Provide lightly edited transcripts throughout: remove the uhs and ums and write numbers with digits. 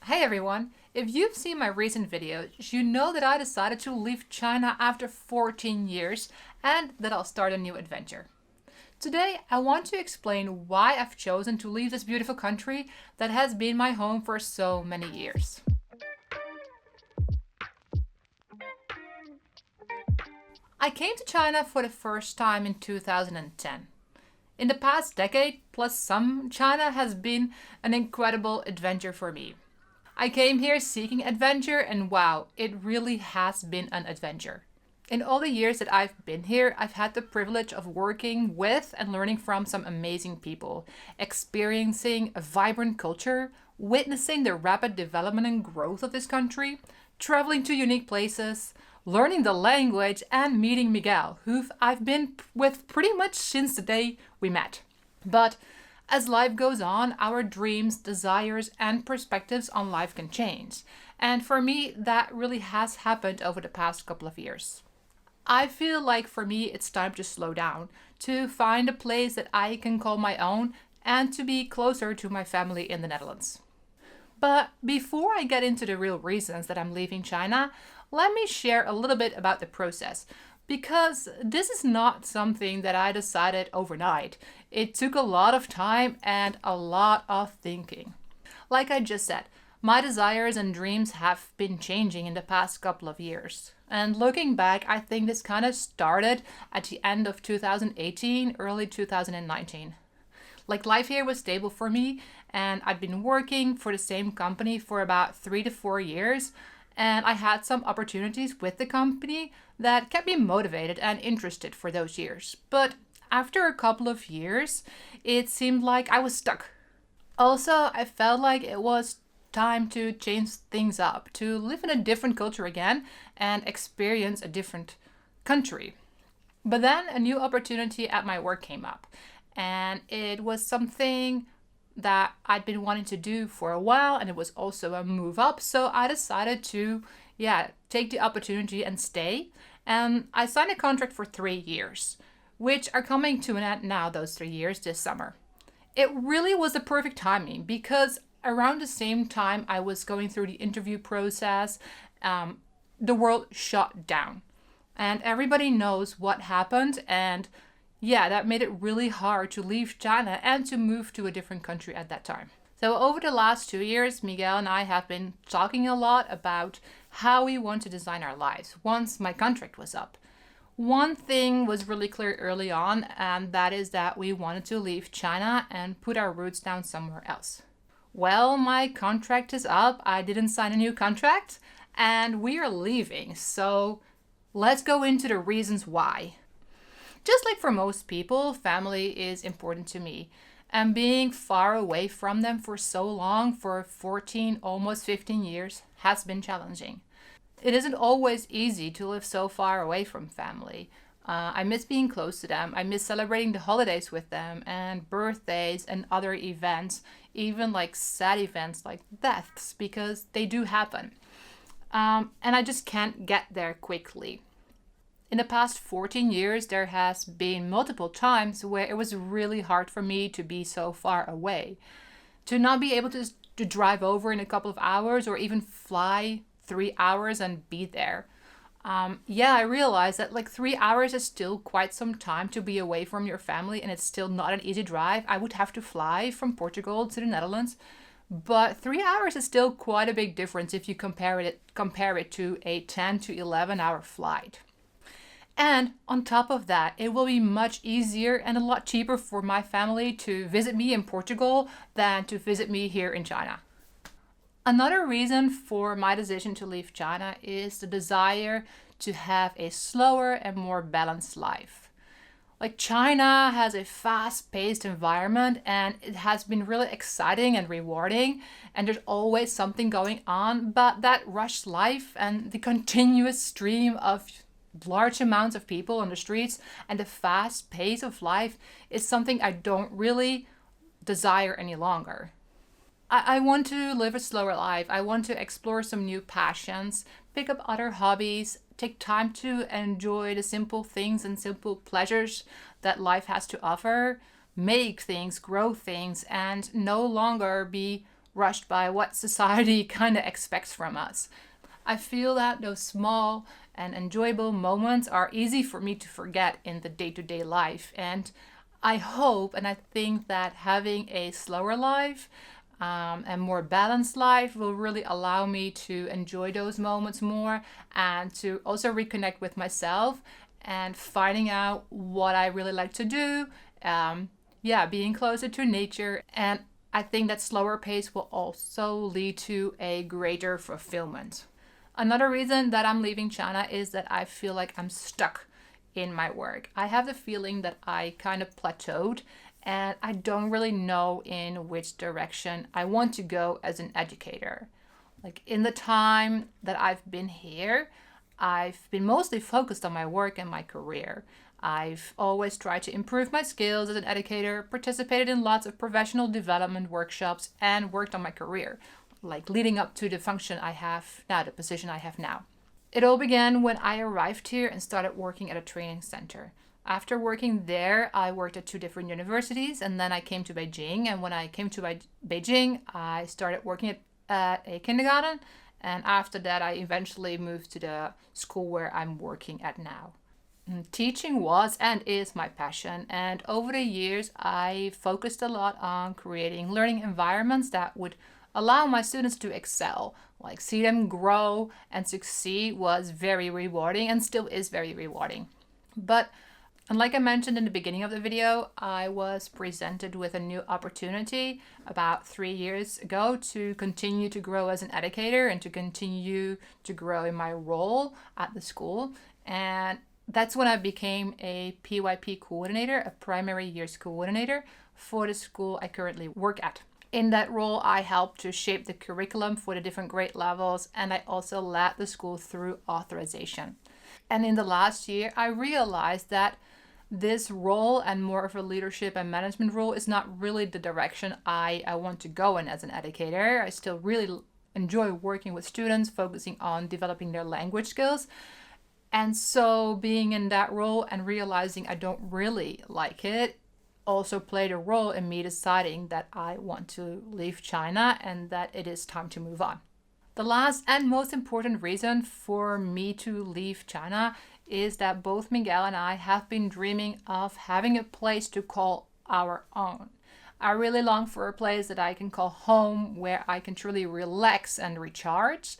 Hey everyone! If you've seen my recent videos, you know that I decided to leave China after 14 years and that I'll start a new adventure. Today, I want to explain why I've chosen to leave this beautiful country that has been my home for so many years. I came to China for the first time in 2010. In the past decade, plus some, China has been an incredible adventure for me. I came here seeking adventure, and wow, it really has been an adventure. In all the years that I've been here, I've had the privilege of working with and learning from some amazing people, experiencing a vibrant culture, witnessing the rapid development and growth of this country, traveling to unique places, learning the language, and meeting Miguel, who I've been with pretty much since the day we met. But as life goes on, our dreams, desires, and perspectives on life can change. And for me, that really has happened over the past couple of years. I feel like for me, it's time to slow down, to find a place that I can call my own, and to be closer to my family in the Netherlands. But before I get into the real reasons that I'm leaving China, let me share a little bit about the process. Because this is not something that I decided overnight. It took a lot of time and a lot of thinking. Like I just said, my desires and dreams have been changing in the past couple of years. And looking back, I think this kind of started at the end of 2018, early 2019. Like life here was stable for me, and I'd been working for the same company for about 3 to 4 years. And I had some opportunities with the company that kept me motivated and interested for those years. But after a couple of years, it seemed like I was stuck. Also, I felt like it was time to change things up, to live in a different culture again and experience a different country. But then a new opportunity at my work came up, and it was something that I'd been wanting to do for a while, and it was also a move up. So I decided to, take the opportunity and stay. And I signed a contract for 3 years, which are coming to an end now, those 3 years this summer. It really was the perfect timing because around the same time I was going through the interview process, the world shut down. And everybody knows what happened, and that made it really hard to leave China and to move to a different country at that time. So over the last 2 years, Miguel and I have been talking a lot about how we want to design our lives once my contract was up. One thing was really clear early on, and that is that we wanted to leave China and put our roots down somewhere else. Well, my contract is up. I didn't sign a new contract, and we are leaving. So let's go into the reasons why. Just like for most people, family is important to me. And being far away from them for so long, for 14, almost 15 years, has been challenging. It isn't always easy to live so far away from family. I miss being close to them. I miss celebrating the holidays with them and birthdays and other events, even like sad events like deaths, because they do happen. And I just can't get there quickly. In the past 14 years, there has been multiple times where it was really hard for me to be so far away. To not be able to drive over in a couple of hours or even fly 3 hours and be there. I realized that like 3 hours is still quite some time to be away from your family, and it's still not an easy drive. I would have to fly from Portugal to the Netherlands. But 3 hours is still quite a big difference if you compare it to a 10 to 11 hour flight. And on top of that, it will be much easier and a lot cheaper for my family to visit me in Portugal than to visit me here in China. Another reason for my decision to leave China is the desire to have a slower and more balanced life. Like China has a fast-paced environment, and it has been really exciting and rewarding, and there's always something going on, but that rushed life and the continuous stream of large amounts of people on the streets and the fast pace of life is something I don't really desire any longer. I want to live a slower life. I want to explore some new passions, pick up other hobbies, take time to enjoy the simple things and simple pleasures that life has to offer, make things, grow things, and no longer be rushed by what society kind of expects from us. I feel that those small and enjoyable moments are easy for me to forget in the day-to-day life. And I hope and I think that having a slower life and more balanced life will really allow me to enjoy those moments more and to also reconnect with myself and finding out what I really like to do. Being closer to nature. And I think that slower pace will also lead to a greater fulfillment. Another reason that I'm leaving China is that I feel like I'm stuck in my work. I have the feeling that I kind of plateaued and I don't really know in which direction I want to go as an educator. Like in the time that I've been here, I've been mostly focused on my work and my career. I've always tried to improve my skills as an educator, participated in lots of professional development workshops, and worked on my career, like leading up to the function I have now, the position I have now. It all began when I arrived here and started working at a training center. After working there, I worked at 2 different universities, and then I came to Beijing. And when I came to Beijing, I started working at a kindergarten. And after that, I eventually moved to the school where I'm working at now. Teaching was and is my passion, and over the years I focused a lot on creating learning environments that would allow my students to excel. Like see them grow and succeed was very rewarding and still is very rewarding. But and like I mentioned in the beginning of the video, I was presented with a new opportunity about 3 years ago to continue to grow as an educator and to continue to grow in my role at the school. And that's when I became a PYP coordinator, a primary years coordinator for the school I currently work at. In that role, I helped to shape the curriculum for the different grade levels, and I also led the school through authorization. And in the last year, I realized that this role and more of a leadership and management role is not really the direction I want to go in as an educator. I still really enjoy working with students, focusing on developing their language skills. And so being in that role and realizing I don't really like it also played a role in me deciding that I want to leave China and that it is time to move on. The last and most important reason for me to leave China is that both Miguel and I have been dreaming of having a place to call our own. I really long for a place that I can call home, where I can truly relax and recharge.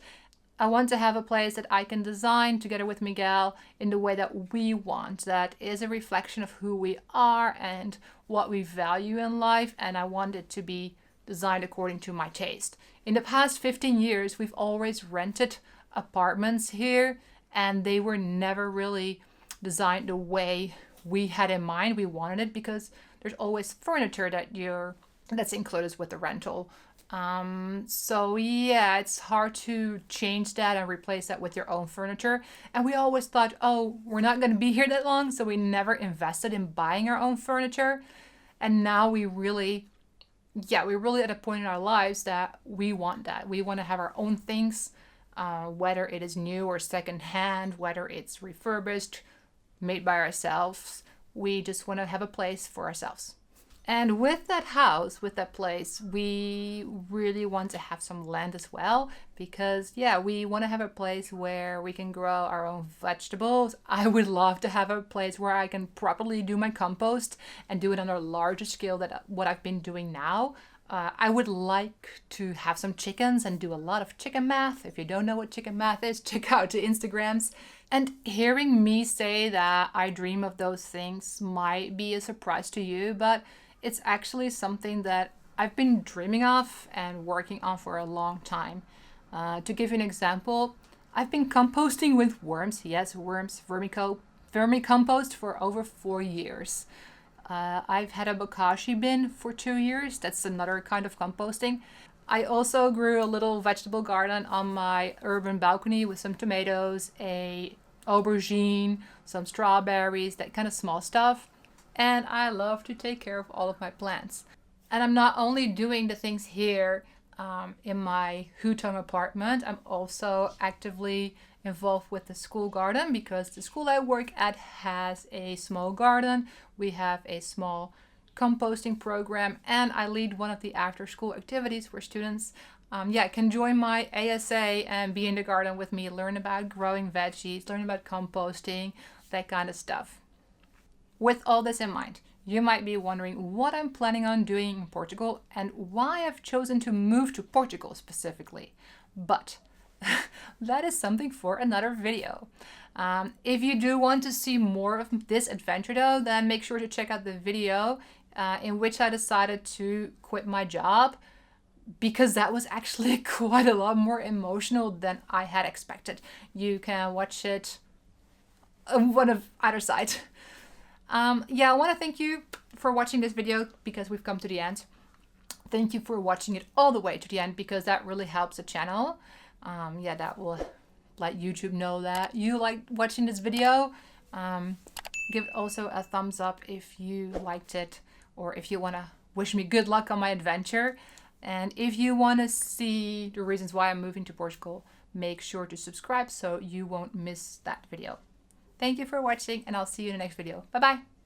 I want to have a place that I can design together with Miguel in the way that we want, that is a reflection of who we are and what we value in life, and I want it to be designed according to my taste. In the past 15 years, we've always rented apartments here, and they were never really designed the way we had in mind. We wanted it because there's always furniture that's included with the rental. It's hard to change that and replace that with your own furniture. And we always thought, oh, we're not going to be here that long, so we never invested in buying our own furniture. And now we're really at a point in our lives that we want that. We want to have our own things, whether it is new or secondhand, whether it's refurbished, made by ourselves. We just want to have a place for ourselves. And with that house, with that place, we really want to have some land as well because, we want to have a place where we can grow our own vegetables. I would love to have a place where I can properly do my compost and do it on a larger scale than what I've been doing now. I would like to have some chickens and do a lot of chicken math. If you don't know what chicken math is, check out the Instagrams. And hearing me say that I dream of those things might be a surprise to you, but it's actually something that I've been dreaming of and working on for a long time. To give you an example, I've been composting with worms. Yes, worms, vermicompost for over 4 years. I've had a bokashi bin for 2 years. That's another kind of composting. I also grew a little vegetable garden on my urban balcony with some tomatoes, a aubergine, some strawberries, that kind of small stuff. And I love to take care of all of my plants. And I'm not only doing the things here in my Hutong apartment, I'm also actively involved with the school garden because the school I work at has a small garden. We have a small composting program, and I lead one of the after-school activities where students can join my ASA and be in the garden with me, learn about growing veggies, learn about composting, that kind of stuff. With all this in mind, you might be wondering what I'm planning on doing in Portugal and why I've chosen to move to Portugal specifically. But that is something for another video. If you do want to see more of this adventure though, then make sure to check out the video in which I decided to quit my job, because that was actually quite a lot more emotional than I had expected. You can watch it on one of either side. I want to thank you for watching this video because we've come to the end. Thank you for watching it all the way to the end because that really helps the channel. That will let YouTube know that you like watching this video. Give it also a thumbs up if you liked it, or if you want to wish me good luck on my adventure. And if you want to see the reasons why I'm moving to Portugal, make sure to subscribe so you won't miss that video. Thank you for watching, and I'll see you in the next video. Bye bye.